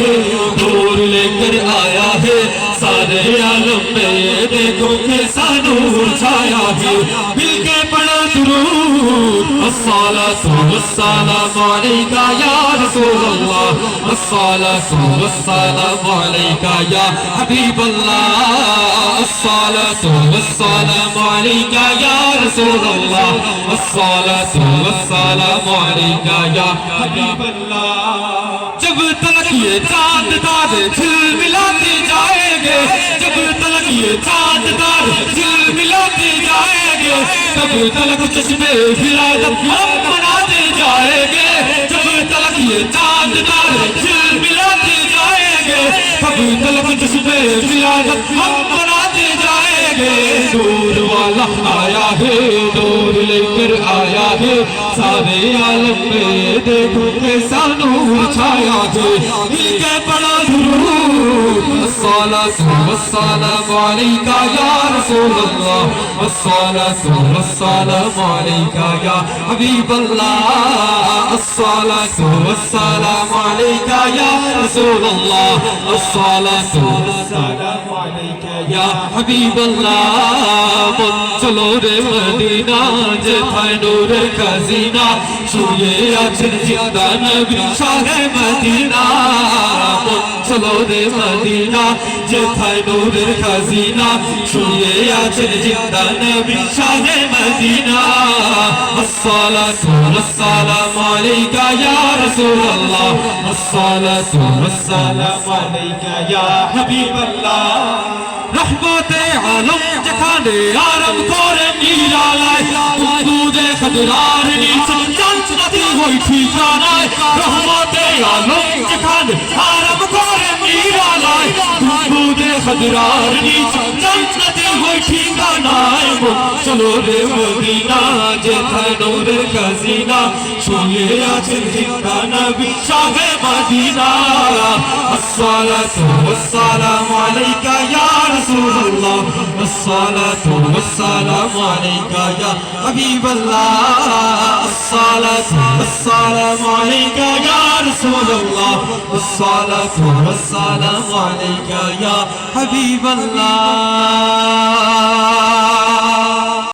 है, नूर लेकर आया है, सारे आलम में ये देखो कैसा नूर छाया है। मिलके पढ़ो दुरूद, अस्सलातु वस्सलामु अलैका या रसूल अल्लाह, अस्सलातु वस्सलामु अलैका या हबीब अल्लाह, अस्सलातु वस्सलामु अलैका या रसूल अल्लाह, अस्सलातु वस्सलामु अलैका या हबीब अल्लाह। जब तक ये चांद तारे झिलमिलाते जाएंगे, जब तक ये चांद तारे झिलमिलाते जाएंगे, तब तक चश्मे विलादत हम मनाते जाएंगे। जब तक ये चांद तारे झिलमिलाते जाएंगे, तब तक चश्मे विलादत हम मनाते जाएंगे। नूर वाला आया है, नूर लेकर आया है, सारे आलम में देखो कैसा नूर छाया है। मिलके पढ़ो दुरूद, अस्सलातु वस्सलामु अलैका या रसूल अल्लाह, अस्सलातु वस्सलामु अलैका या हबीब अल्लाह, अस्सलातु वस्सलामु अलैका या रसूल अल्लाह, अस्सलातु वस्सलामु अलैका या हबीब अल्लाह। चलो रे मदीना जेठाय नूर खजीना, छुए आछन जिंदा नबी शाह मदीना। चलो रे मदीना जेठाय नूर खजीना, छुए आछन जिंदा नबी शाह मदीना। अस्सलातु वस्सलामु अलैका या रसूल अल्लाह, अस्सलातु वस्सलामु अलैका या हबीब अल्लाह। रहमते आलम যেখানে আরব করে নিরালায়, দুধে খদরার নিচে জান্নাতি ওই ঠিকানায়। রহমতে আলম যেখানে আরব করে নিরালায়, দুধে খদরার নিচে জান্নাতি ওই ঠিকানায়। চলো রে মদিনা যেখানে নূরের খাজিনা, ছুঁয়ে আছেন জিন্দা নবী শাহ মদিনা। আসসালাতু ওয়াসসালামু আলাইকা ইয়া রাসূলুল্লাহ, الصلاة والسلام عليك يا حبيب الله، الصلاة والسلام عليك يا رسول الله، الصلاة والسلام عليك يا حبيب الله।